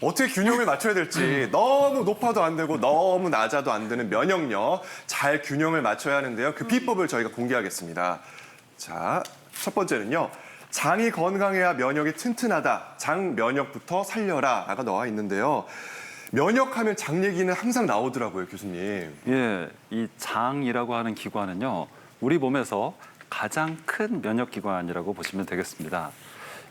어떻게 균형을 맞춰야 될지 너무 높아도 안 되고 너무 낮아도 안 되는 면역력 잘 균형을 맞춰야 하는데요. 그 비법을 저희가 공개하겠습니다. 자, 첫 번째는요. 장이 건강해야 면역이 튼튼하다. 장 면역부터 살려라가 나와 있는데요. 면역하면 장 얘기는 항상 나오더라고요, 교수님. 예, 이 장이라고 하는 기관은요, 우리 몸에서 가장 큰 면역 기관이라고 보시면 되겠습니다.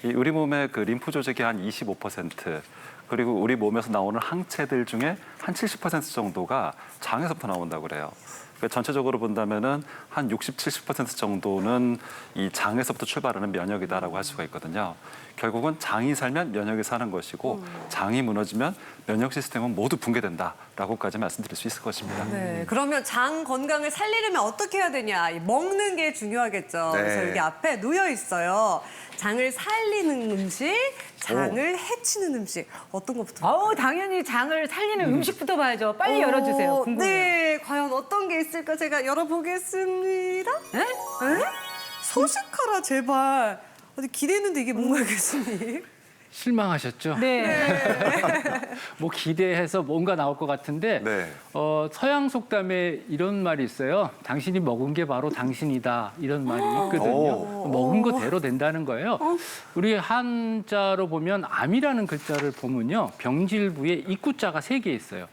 이 우리 몸의 그 림프 조직의 한 25%, 그리고 우리 몸에서 나오는 항체들 중에 한 70% 정도가 장에서부터 나온다고 그래요. 그러니까 전체적으로 본다면은 한 60, 70% 정도는 이 장에서부터 출발하는 면역이다라고 할 수가 있거든요. 결국은 장이 살면 면역이 사는 것이고 장이 무너지면 면역 시스템은 모두 붕괴된다라고까지 말씀드릴 수 있을 것입니다. 네, 그러면 장 건강을 살리려면 어떻게 해야 되냐? 먹는 게 중요하겠죠. 네. 그래서 여기 앞에 놓여 있어요. 장을 살리는 음식, 장을 해치는 음식. 어떤 것부터? 아우 당연히 장을 살리는 음식부터 봐야죠. 빨리 열어주세요. 궁금해요. 네, 과연 어떤 게 있을까? 제가 열어보겠습니다. 에? 에? 소식하라, 제발. 어디 기대했는데 이게 뭔가요, 교수님? 실망하셨죠? 네. 뭐 기대해서 뭔가 나올 것 같은데 네. 서양 속담에 이런 말이 있어요. 당신이 먹은 게 바로 당신이다. 이런 말이 있거든요. 먹은 거대로 된다는 거예요. 우리 한자로 보면 암이라는 글자를 보면요. 병질부에 입구자가 3개 있어요.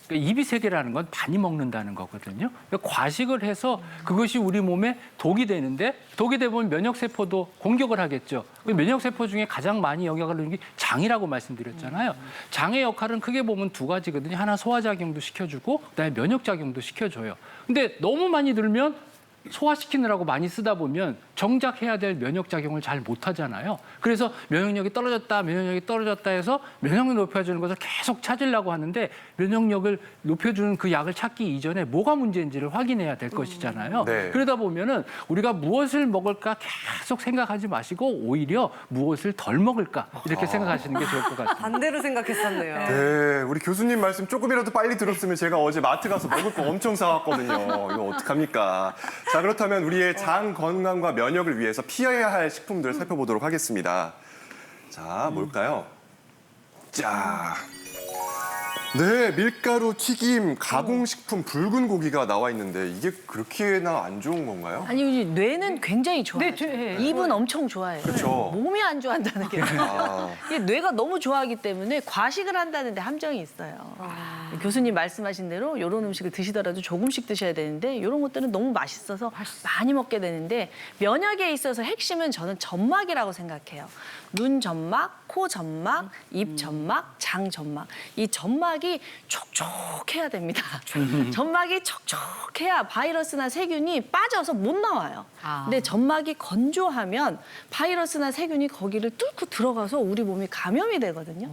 그러니까 입이 3개라는 건 많이 먹는다는 거거든요. 그러니까 과식을 해서 그것이 우리 몸에 독이 되는데 독이 되면 면역세포도 공격을 하겠죠. 면역세포 중에 가장 많이 영향을 주는 게 장이라고 말씀드렸잖아요. 장의 역할은 크게 보면 2가지거든요. 하나 소화작용도 시켜주고 그다음에 면역작용도 시켜줘요. 근데 너무 많이 들면 소화시키느라고 많이 쓰다 보면 정작 해야 될 면역작용을 잘 못하잖아요. 그래서 면역력이 떨어졌다 해서 면역력 높여주는 것을 계속 찾으려고 하는데 면역력을 높여주는 그 약을 찾기 이전에 뭐가 문제인지를 확인해야 될 것이잖아요. 네. 그러다 보면은 우리가 무엇을 먹을까 계속 생각하지 마시고 오히려 무엇을 덜 먹을까 이렇게 생각하시는 게 좋을 것 같습니다. 반대로 생각했었네요. 네, 우리 교수님 말씀 조금이라도 빨리 들었으면 제가 어제 마트 가서 먹을 거 엄청 사왔거든요. 이거 어떡합니까? 자, 그렇다면 우리의 장 건강과 면역을 위해서 피해야 할 식품들을 살펴보도록 하겠습니다. 자, 뭘까요? 자, 네, 밀가루, 튀김, 가공식품, 붉은 고기가 나와 있는데 이게 그렇게나 안 좋은 건가요? 아니 뇌는 굉장히 좋아요. 네, 입은 엄청 좋아해요. 그렇죠. 몸이 안 좋아한다는 게 아, 이게 뇌가 너무 좋아하기 때문에 과식을 한다는데 함정이 있어요. 교수님 말씀하신 대로 이런 음식을 드시더라도 조금씩 드셔야 되는데 이런 것들은 너무 맛있어서 많이 먹게 되는데 면역에 있어서 핵심은 저는 점막이라고 생각해요. 눈 점막, 코 점막, 입 점막, 장 점막. 이 점막이 촉촉해야 됩니다. 점막이 촉촉해야 바이러스나 세균이 빠져서 못 나와요. 근데 점막이 건조하면 바이러스나 세균이 거기를 뚫고 들어가서 우리 몸이 감염이 되거든요.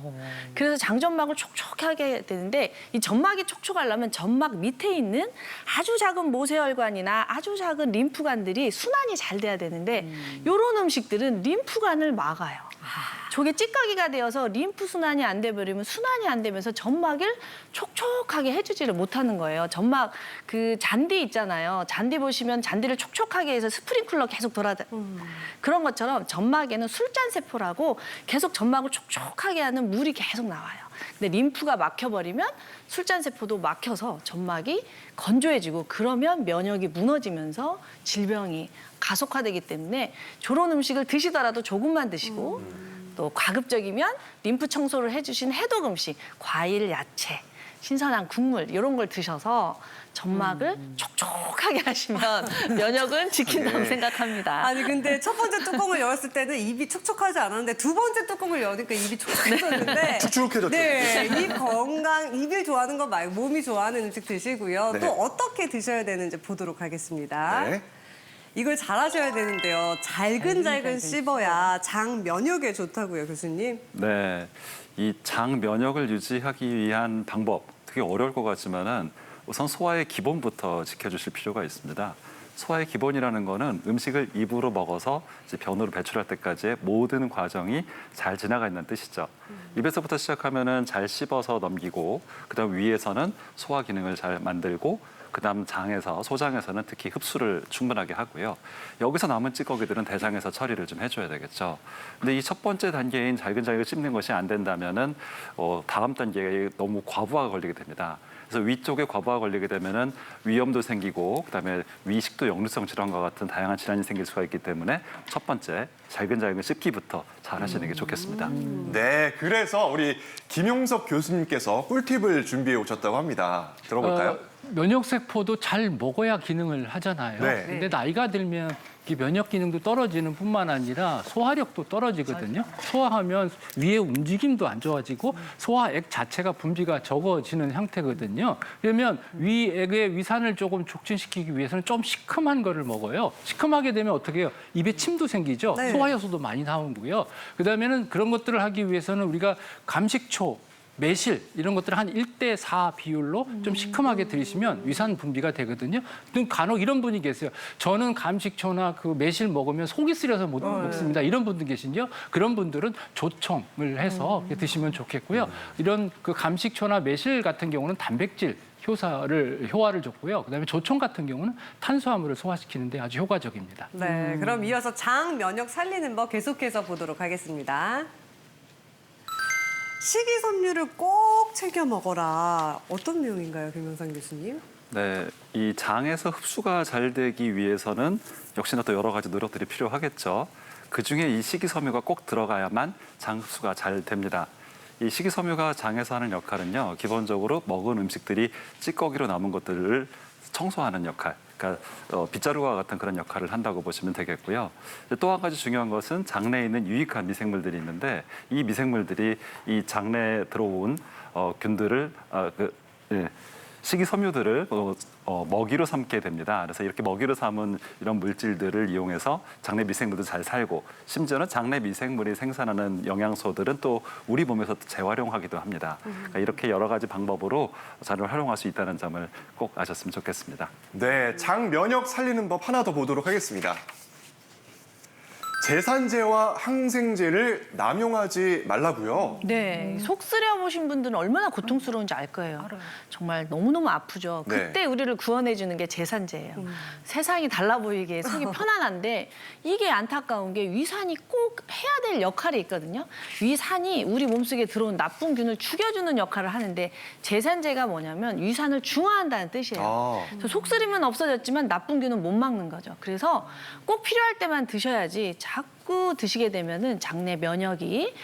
그래서 장점막을 촉촉하게 되는데 이 점막이 촉촉하려면 점막 밑에 있는 아주 작은 모세혈관이나 아주 작은 림프관들이 순환이 잘 돼야 되는데 이런 음식들은 림프관을 막아요. 저게 찌꺼기가 되어서 림프 순환이 안 돼버리면 순환이 안 되면서 점막을 촉촉하게 해주지를 못하는 거예요. 점막 그 잔디 있잖아요. 잔디 보시면 잔디를 촉촉하게 해서 스프링클러 계속 그런 것처럼 점막에는 술잔세포라고 계속 점막을 촉촉하게 하는 물이 계속 나와요. 근데 림프가 막혀버리면 술잔세포도 막혀서 점막이 건조해지고 그러면 면역이 무너지면서 질병이 가속화되기 때문에 저런 음식을 드시더라도 조금만 드시고 또 가급적이면 림프 청소를 해주신 해독 음식, 과일, 야채, 신선한 국물 이런 걸 드셔서 점막을 촉촉하게 하시면 면역은 지킨다고 네. 생각합니다. 아니 근데 첫 번째 뚜껑을 열었을 때는 입이 촉촉하지 않았는데 두 번째 뚜껑을 여니까 입이 촉촉해졌는데 축축해졌죠. 네, 입 건강, 입이 좋아하는 거 말고 몸이 좋아하는 음식 드시고요. 네. 또 어떻게 드셔야 되는지 보도록 하겠습니다. 네. 이걸 잘 하셔야 되는데요. 잘근잘근 씹어야 장 면역에 좋다고요, 교수님. 네, 이 장 면역을 유지하기 위한 방법 되게 어려울 것 같지만은 우선 소화의 기본부터 지켜주실 필요가 있습니다. 소화의 기본이라는 거는 음식을 입으로 먹어서 이제 변으로 배출할 때까지의 모든 과정이 잘 지나가 있는 뜻이죠. 입에서부터 시작하면은 잘 씹어서 넘기고 그다음 위에서는 소화 기능을 잘 만들고 그다음 장에서 소장에서는 특히 흡수를 충분하게 하고요. 여기서 남은 찌꺼기들은 대장에서 처리를 좀 해줘야 되겠죠. 근데 이 첫 번째 단계인 잘근잘근 씹는 것이 안 된다면은 다음 단계에 너무 과부하가 걸리게 됩니다. 그래서 위쪽에 과부하 걸리게 되면은 위염도 생기고 그다음에 위식도 역류성 질환과 같은 다양한 질환이 생길 수가 있기 때문에 첫 번째 잘근잘근 씹기부터 잘 하시는 게 좋겠습니다. 네, 그래서 우리 김용석 교수님께서 꿀팁을 준비해 오셨다고 합니다. 들어볼까요? 면역세포도 잘 먹어야 기능을 하잖아요. 네. 근데 나이가 들면 이 면역 기능도 떨어지는 뿐만 아니라 소화력도 떨어지거든요. 소화하면 위의 움직임도 안 좋아지고 소화액 자체가 분비가 적어지는 형태거든요. 그러면 위액의 위산을 조금 촉진시키기 위해서는 좀 시큼한 거를 먹어요. 시큼하게 되면 어떻게 해요? 입에 침도 생기죠. 네. 소화효소도 많이 나오고요. 그다음에는 그런 것들을 하기 위해서는 우리가 감식초, 매실 이런 것들을 한 1대4 비율로 좀 시큼하게 들이시면 위산 분비가 되거든요. 또 간혹 이런 분이 계세요. 저는 감식초나 그 매실 먹으면 속이 쓰려서 못 먹습니다. 이런 분들 계신죠. 그런 분들은 조청을 해서 드시면 좋겠고요. 이런 그 감식초나 매실 같은 경우는 단백질 효화를 줬고요. 그다음에 조청 같은 경우는 탄수화물을 소화시키는 데 아주 효과적입니다. 네, 그럼 이어서 장 면역 살리는 법 계속해서 보도록 하겠습니다. 식이섬유를 꼭 챙겨 먹어라. 어떤 내용인가요, 김영상 교수님? 네, 이 장에서 흡수가 잘 되기 위해서는 역시나 또 여러 가지 노력들이 필요하겠죠. 그중에 이 식이섬유가 꼭 들어가야만 장 흡수가 잘 됩니다. 이 식이섬유가 장에서 하는 역할은요, 기본적으로 먹은 음식들이 찌꺼기로 남은 것들을 청소하는 역할, 그러니까 빗자루와 같은 그런 역할을 한다고 보시면 되겠고요. 또 한 가지 중요한 것은 장내에 있는 유익한 미생물들이 있는데 이 미생물들이 이 장내에 들어온 균들을 식이섬유들을 먹이로 삼게 됩니다. 그래서 이렇게 먹이로 삼은 이런 물질들을 이용해서 장내 미생물도 잘 살고 심지어는 장내 미생물이 생산하는 영양소들은 또 우리 몸에서 재활용하기도 합니다. 그러니까 이렇게 여러 가지 방법으로 잘 활용할 수 있다는 점을 꼭 아셨으면 좋겠습니다. 네, 장 면역 살리는 법 하나 더 보도록 하겠습니다. 제산제와 항생제를 남용하지 말라고요. 네, 속 쓰려 보신 분들은 얼마나 고통스러운지 알 거예요. 정말 너무너무 아프죠. 네. 그때 우리를 구원해 주는 게 제산제예요. 세상이 달라 보이게 속이 편안한데 이게 안타까운 게 위산이 꼭 해야 될 역할이 있거든요. 위산이 우리 몸속에 들어온 나쁜 균을 죽여주는 역할을 하는데 제산제가 뭐냐면 위산을 중화한다는 뜻이에요. 그래서 속 쓰리면 없어졌지만 나쁜 균은 못 막는 거죠. 그래서 꼭 필요할 때만 드셔야지 자꾸 드시게 되면은 장내 면역이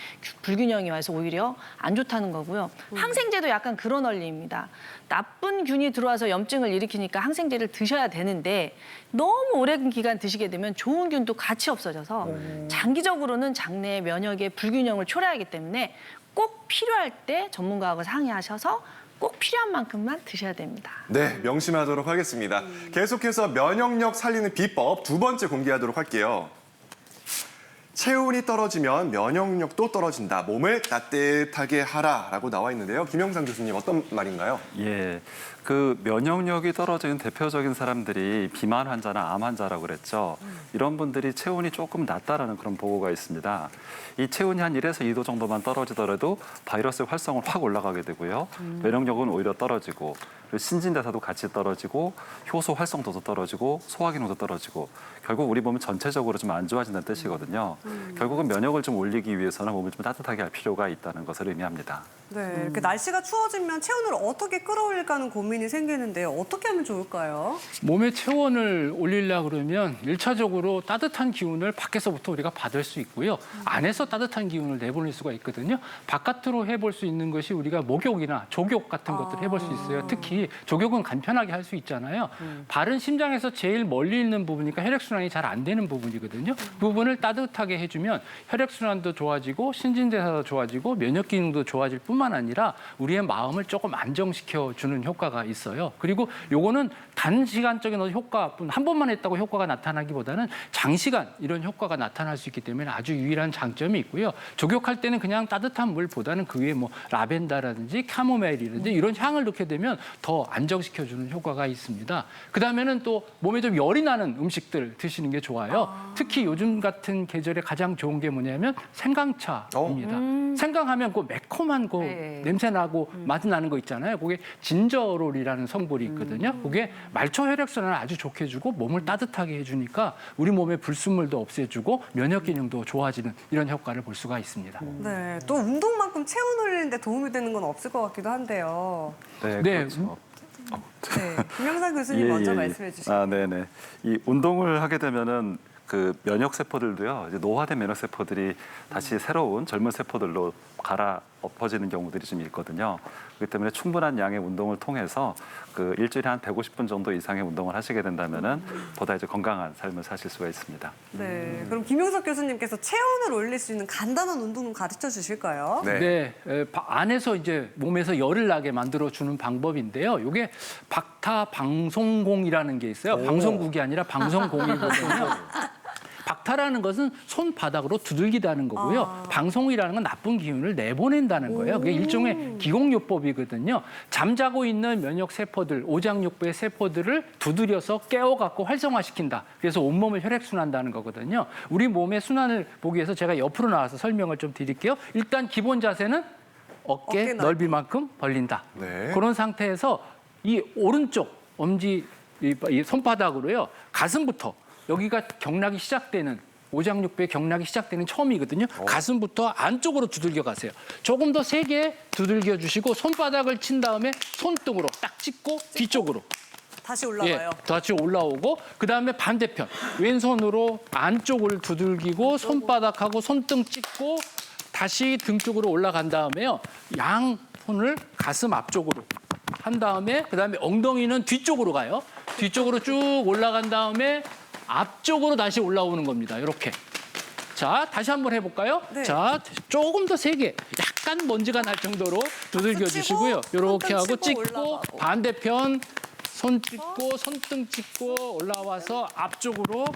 불균형이 와서 오히려 안 좋다는 거고요. 항생제도 약간 그런 원리입니다. 나쁜 균이 들어와서 염증을 일으키니까 항생제를 드셔야 되는데 너무 오랜 기간 드시게 되면 좋은 균도 같이 없어져서 장기적으로는 장내 면역의 불균형을 초래하기 때문에 꼭 필요할 때 전문가하고 상의하셔서 꼭 필요한 만큼만 드셔야 됩니다. 네, 명심하도록 하겠습니다. 계속해서 면역력 살리는 비법 두 번째 공개하도록 할게요. 체온이 떨어지면 면역력도 떨어진다. 몸을 따뜻하게 하라라고 나와 있는데요. 김영상 교수님 어떤 말인가요? 예, 그 면역력이 떨어지는 대표적인 사람들이 비만 환자나 암 환자라고 그랬죠. 이런 분들이 체온이 조금 낮다라는 그런 보고가 있습니다. 이 체온이 한 1에서 2도 정도만 떨어지더라도 바이러스 활성은 확 올라가게 되고요. 면역력은 오히려 떨어지고 그리고 신진대사도 같이 떨어지고 효소 활성도도 떨어지고 소화기능도 떨어지고 결국 우리 몸은 전체적으로 좀 안 좋아진다는 뜻이거든요. 결국은 면역을 좀 올리기 위해서는 몸을 좀 따뜻하게 할 필요가 있다는 것을 의미합니다. 네, 이렇게 날씨가 추워지면 체온을 어떻게 끌어올릴까 하는 고민이 생기는데요. 어떻게 하면 좋을까요? 몸의 체온을 올리려고 그러면 일차적으로 따뜻한 기운을 밖에서부터 우리가 받을 수 있고요. 안에서 따뜻한 기운을 내보낼 수가 있거든요. 바깥으로 해볼 수 있는 것이 우리가 목욕이나 족욕 같은 것들을 해볼 수 있어요. 특히 족욕은 간편하게 할 수 있잖아요. 발은 심장에서 제일 멀리 있는 부분이니까 혈액순환이 잘 안 되는 부분이거든요. 그 부분을 따뜻하게 해주면 혈액순환도 좋아지고 신진대사도 좋아지고 면역기능도 좋아질 뿐만 아니라 우리의 마음을 조금 안정시켜주는 효과가 있어요. 그리고 요거는 단시간적인 효과뿐 한 번만 했다고 효과가 나타나기보다는 장시간 이런 효과가 나타날 수 있기 때문에 아주 유일한 장점이 있고요. 족욕할 때는 그냥 따뜻한 물보다는 그 위에 뭐 라벤더라든지 카모마일이라든지 이런 향을 넣게 되면 더 안정시켜주는 효과가 있습니다. 그다음에는 또 몸에 좀 열이 나는 음식들 드시는 게 좋아요. 특히 요즘 같은 계절에 가장 좋은 게 뭐냐면 생강차입니다. 생강하면 그 매콤한 거 네. 냄새 나고 맛 나는 거 있잖아요. 그게 진저롤이라는 성분이 있거든요. 그게 말초 혈액순환을 아주 좋게 해주고 몸을 따뜻하게 해주니까 우리 몸의 불순물도 없애주고 면역 기능도 좋아지는 이런 효과를 볼 수가 있습니다. 네, 또 운동만큼 체온 올리는데 도움이 되는 건 없을 것 같기도 한데요. 네, 네. 그렇죠. 네, 김영삼 교수님 먼저 말씀해 주시죠. 아, 네네. 이 운동을 하게 되면은 그 면역 세포들도요, 이제 노화된 면역 세포들이 다시 새로운 젊은 세포들로 갈아 엎어지는 경우들이 좀 있거든요. 그렇기 때문에 충분한 양의 운동을 통해서 그 일주일에 한 150분 정도 이상의 운동을 하시게 된다면은 보다 이제 건강한 삶을 사실 수가 있습니다. 네, 그럼 김용석 교수님께서 체온을 올릴 수 있는 간단한 운동 좀 가르쳐 주실까요? 네. 안에서 이제 몸에서 열을 나게 만들어 주는 방법인데요. 이게 박타방송공이라는 게 있어요. 방송국이 아니라 방송공이거든요. 박타라는 것은 손바닥으로 두들기다는 거고요. 방송이라는 건 나쁜 기운을 내보낸다는 거예요. 그게 일종의 기공요법이거든요. 잠자고 있는 면역 세포들, 오장육부의 세포들을 두드려서 깨워갖고 활성화시킨다. 그래서 온몸을 혈액순환한다는 거거든요. 우리 몸의 순환을 보기 위해서 제가 옆으로 나와서 설명을 좀 드릴게요. 일단 기본 자세는 어깨 넓이만큼 벌린다. 네. 그런 상태에서 이 오른쪽 엄지 이 손바닥으로요. 가슴부터 여기가 경락이 시작되는 오장육부의 경락이 시작되는 처음이거든요. 가슴부터 안쪽으로 두들겨 가세요. 조금 더 세게 두들겨 주시고 손바닥을 친 다음에 손등으로 딱 찍고 뒤쪽으로. 다시 올라가요. 다시 올라오고 그다음에 반대편 왼손으로 안쪽을 두들기고 손바닥하고 손등 찍고 다시 등 쪽으로 올라간 다음에요. 양 손을 가슴 앞쪽으로 한 다음에 그다음에 엉덩이는 뒤쪽으로 가요. 뒤쪽으로 쭉 올라간 다음에 앞쪽으로 다시 올라오는 겁니다. 이렇게. 자, 다시 한번 해볼까요? 네. 자, 조금 더 세게 약간 먼지가 날 정도로 두들겨 주시고요. 이렇게 하고 찍고 올라가고. 반대편 손 찍고 손등 찍고 올라와서 앞쪽으로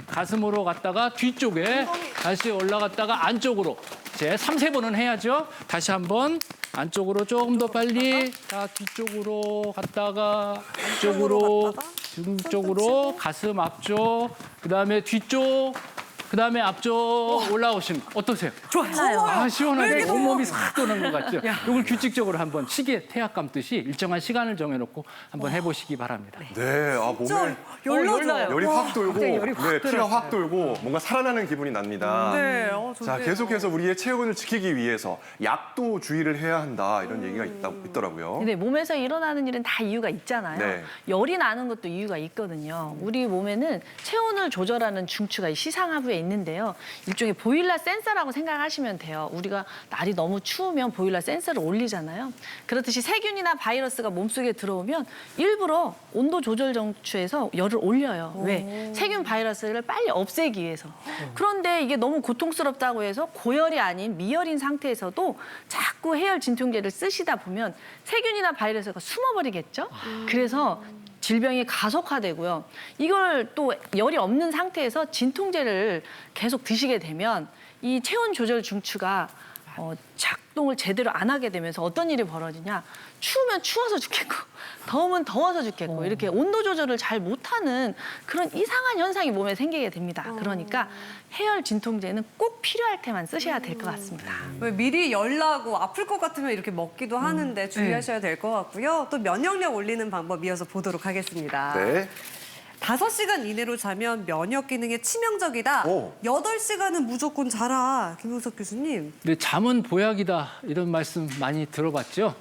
가슴으로 갔다가 뒤쪽에 다시 올라갔다가 안쪽으로 제 3-4번은 해야죠. 다시 한번 안쪽으로 조금 더 빨리 자 뒤쪽으로 갔다가 안쪽으로 등 쪽으로 가슴 앞쪽 그다음에 뒤쪽 그다음에 앞쪽 올라오시면 어떠세요? 좋아요. 아 시원하게 이렇게 온몸이 싹 도는 것 같죠? 이걸 규칙적으로 한번 시계 태약 감듯이 일정한 시간을 정해놓고 한번 해보시기 바랍니다. 네, 아, 몸에 열나요. 열이 확 돌고, 열이 확 네, 피가 확 돌고 뭔가 살아나는 기분이 납니다. 네, 자, 좋네요. 계속해서 우리의 체온을 지키기 위해서 약도 주의를 해야 한다 이런 얘기가 있더라고요. 근데 몸에서 일어나는 일은 다 이유가 있잖아요. 네. 열이 나는 것도 이유가 있거든요. 우리 몸에는 체온을 조절하는 중추가 이 시상하부에 있는데요. 일종의 보일러 센서라고 생각하시면 돼요. 우리가 날이 너무 추우면 보일러 센서를 올리잖아요. 그렇듯이 세균이나 바이러스가 몸속에 들어오면 일부러 온도 조절 정추에서 열을 올려요. 왜? 세균 바이러스를 빨리 없애기 위해서. 그런데 이게 너무 고통스럽다고 해서 고열이 아닌 미열인 상태에서도 자꾸 해열 진통제를 쓰시다 보면 세균이나 바이러스가 숨어버리겠죠. 그래서 질병이 가속화되고요. 이걸 또 열이 없는 상태에서 진통제를 계속 드시게 되면 이 체온 조절 중추가 작동을 제대로 안 하게 되면서 어떤 일이 벌어지냐. 추우면 추워서 죽겠고 더우면 더워서 죽겠고 이렇게 온도 조절을 잘 못하는 그런 이상한 현상이 몸에 생기게 됩니다. 그러니까 해열 진통제는 꼭 필요할 때만 쓰셔야 될 것 같습니다. 왜 미리 열나고 아플 것 같으면 이렇게 먹기도 하는데 주의하셔야 될 것 같고요. 또 면역력 올리는 방법 이어서 보도록 하겠습니다. 네. 5시간 이내로 자면 면역 기능에 치명적이다. 오. 8시간은 무조건 자라. 김용석 교수님. 근데 잠은 보약이다 이런 말씀 많이 들어봤죠.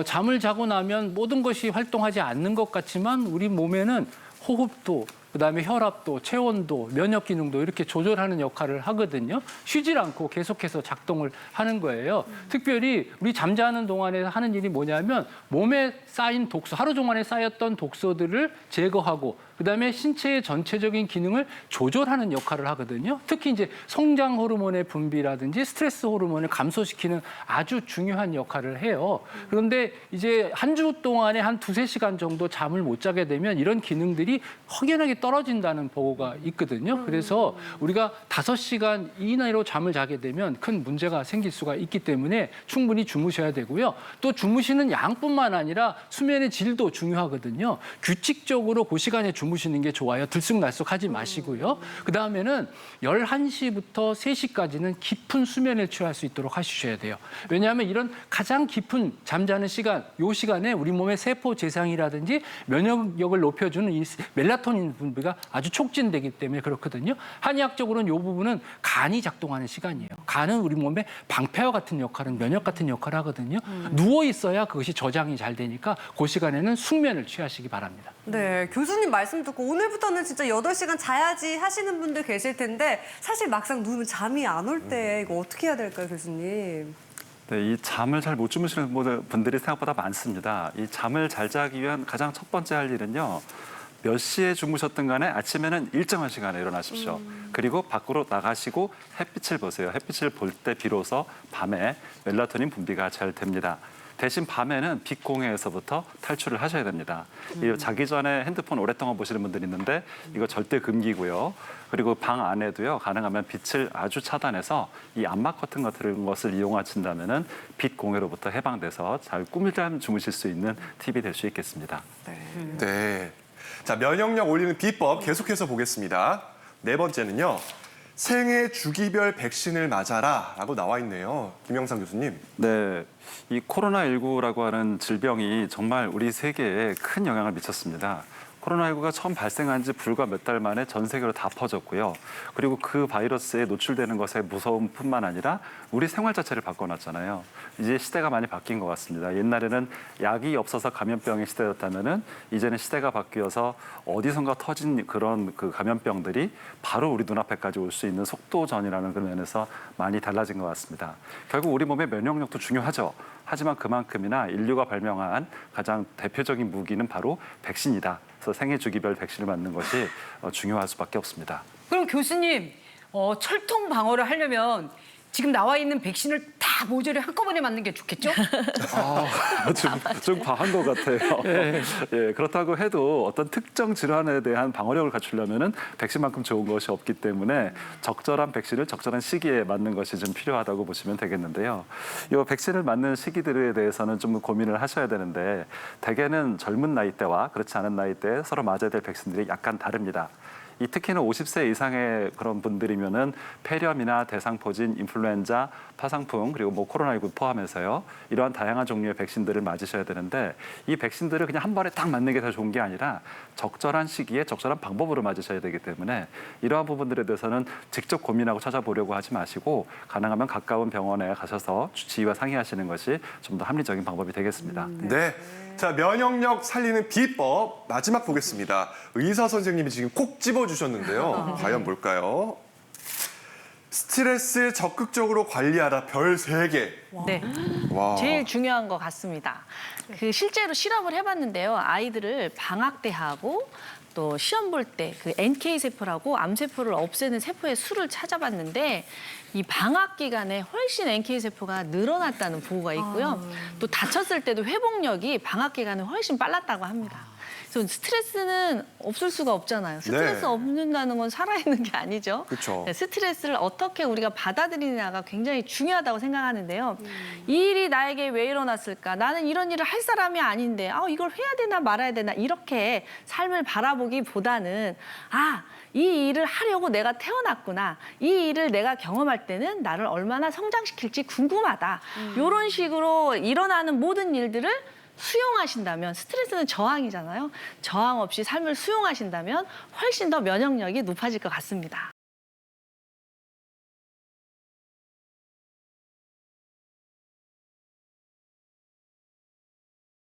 잠을 자고 나면 모든 것이 활동하지 않는 것 같지만 우리 몸에는 호흡도 그다음에 혈압도, 체온도, 면역 기능도 이렇게 조절하는 역할을 하거든요. 쉬질 않고 계속해서 작동을 하는 거예요. 특별히 우리 잠자는 동안에 하는 일이 뭐냐면 몸에 쌓인 독소, 하루 종안에 쌓였던 독소들을 제거하고 그다음에 신체의 전체적인 기능을 조절하는 역할을 하거든요. 특히 이제 성장 호르몬의 분비라든지 스트레스 호르몬을 감소시키는 아주 중요한 역할을 해요. 그런데 이제 한 주 동안에 한 2-3시간 정도 잠을 못 자게 되면 이런 기능들이 확연하게 떨어진다는 보고가 있거든요. 그래서 우리가 5시간 이내로 잠을 자게 되면 큰 문제가 생길 수가 있기 때문에 충분히 주무셔야 되고요. 또 주무시는 양뿐만 아니라 수면의 질도 중요하거든요. 규칙적으로 그 시간에 주무시는 주무시는 게 좋아요. 들쑥날쑥하지 마시고요. 그다음에는 11시부터 3시까지는 깊은 수면을 취할 수 있도록 하셔야 돼요. 왜냐하면 이런 가장 깊은 잠자는 시간, 이 시간에 우리 몸의 세포 재생이라든지 면역력을 높여주는 이 멜라토닌 분비가 아주 촉진되기 때문에 그렇거든요. 한의학적으로는 이 부분은 간이 작동하는 시간이에요. 간은 우리 몸의 방패와 같은 역할은 면역 같은 역할을 하거든요. 누워 있어야 그것이 저장이 잘 되니까 그 시간에는 숙면을 취하시기 바랍니다. 네, 교수님 말씀 듣고 오늘부터는 진짜 8시간 자야지 하시는 분들 계실 텐데 사실 막상 누우면 잠이 안 올 때 이거 어떻게 해야 될까요, 교수님? 네, 이 잠을 잘 못 주무시는 분들이 생각보다 많습니다. 이 잠을 잘 자기 위한 가장 첫 번째 할 일은요. 몇 시에 주무셨든 간에 아침에는 일정한 시간에 일어나십시오. 그리고 밖으로 나가시고 햇빛을 보세요. 햇빛을 볼 때 비로소 밤에 멜라토닌 분비가 잘 됩니다. 대신 밤에는 빛 공해에서부터 탈출을 하셔야 됩니다. 이 자기 전에 핸드폰 오랫동안 보시는 분들이 있는데 이거 절대 금기고요. 그리고 방 안에도요, 가능하면 빛을 아주 차단해서 이 암막 커튼 같은 것을 이용하신다면은 빛 공해로부터 해방돼서 잘 꿀잠 주무실 수 있는 팁이 될 수 있겠습니다. 네. 자, 면역력 올리는 비법 계속해서 보겠습니다. 네 번째는요. 생애 주기별 백신을 맞아라라고 나와 있네요. 김영삼 교수님. 네, 이 코로나19라고 하는 질병이 정말 우리 세계에 큰 영향을 미쳤습니다. 코로나19가 처음 발생한 지 불과 몇 달 만에 전 세계로 다 퍼졌고요. 그리고 그 바이러스에 노출되는 것의 무서움뿐만 아니라 우리 생활 자체를 바꿔놨잖아요. 이제 시대가 많이 바뀐 것 같습니다. 옛날에는 약이 없어서 감염병의 시대였다면은 이제는 시대가 바뀌어서 어디선가 터진 그런 그 감염병들이 바로 우리 눈앞에까지 올 수 있는 속도전이라는 그 면에서 많이 달라진 것 같습니다. 결국 우리 몸의 면역력도 중요하죠. 하지만 그만큼이나 인류가 발명한 가장 대표적인 무기는 바로 백신이다. 그래서 생애 주기별 백신을 맞는 것이 중요할 수밖에 없습니다. 그럼 교수님, 철통 방어를 하려면 지금 나와 있는 백신을 다 모조리 한꺼번에 맞는 게 좋겠죠? 좀 과한 것 같아요. 예, 그렇다고 해도 어떤 특정 질환에 대한 방어력을 갖추려면은 백신만큼 좋은 것이 없기 때문에 적절한 백신을 적절한 시기에 맞는 것이 좀 필요하다고 보시면 되겠는데요. 이 백신을 맞는 시기들에 대해서는 좀 고민을 하셔야 되는데 대개는 젊은 나이대와 그렇지 않은 나이대에 서로 맞아야 될 백신들이 약간 다릅니다. 이 특히나 50세 이상의 그런 분들이면은 폐렴이나 대상포진, 인플루엔자, 파상풍 그리고 뭐 코로나19 포함해서요. 이러한 다양한 종류의 백신들을 맞으셔야 되는데 이 백신들을 그냥 한 번에 딱 맞는 게 더 좋은 게 아니라 적절한 시기에 적절한 방법으로 맞으셔야 되기 때문에 이러한 부분들에 대해서는 직접 고민하고 찾아보려고 하지 마시고 가능하면 가까운 병원에 가셔서 지휘와 상의하시는 것이 좀 더 합리적인 방법이 되겠습니다. 네. 자, 면역력 살리는 비법 마지막 보겠습니다. 의사 선생님이 지금 콕 집어주셨는데요. 과연 뭘까요? 스트레스 적극적으로 관리하라 별 3개. 네. 와. 제일 중요한 것 같습니다. 그 실제로 실험을 해봤는데요. 아이들을 방학 때 하고 또 시험 볼 때 그 NK 세포라고 암세포를 없애는 세포의 수를 찾아봤는데 이 방학 기간에 훨씬 NK 세포가 늘어났다는 보고가 있고요. 또 다쳤을 때도 회복력이 방학 기간에 훨씬 빨랐다고 합니다. 그래서 스트레스는 없을 수가 없잖아요. 스트레스 네. 없는다는 건 살아있는 게 아니죠. 그쵸. 네, 스트레스를 어떻게 우리가 받아들이느냐가 굉장히 중요하다고 생각하는데요. 이 일이 나에게 왜 일어났을까? 나는 이런 일을 할 사람이 아닌데 이걸 해야 되나 말아야 되나 이렇게 삶을 바라보기보다는 이 일을 하려고 내가 태어났구나. 이 일을 내가 경험할 때는 나를 얼마나 성장시킬지 궁금하다. 이런 식으로 일어나는 모든 일들을 수용하신다면 스트레스는 저항이잖아요. 저항 없이 삶을 수용하신다면 훨씬 더 면역력이 높아질 것 같습니다.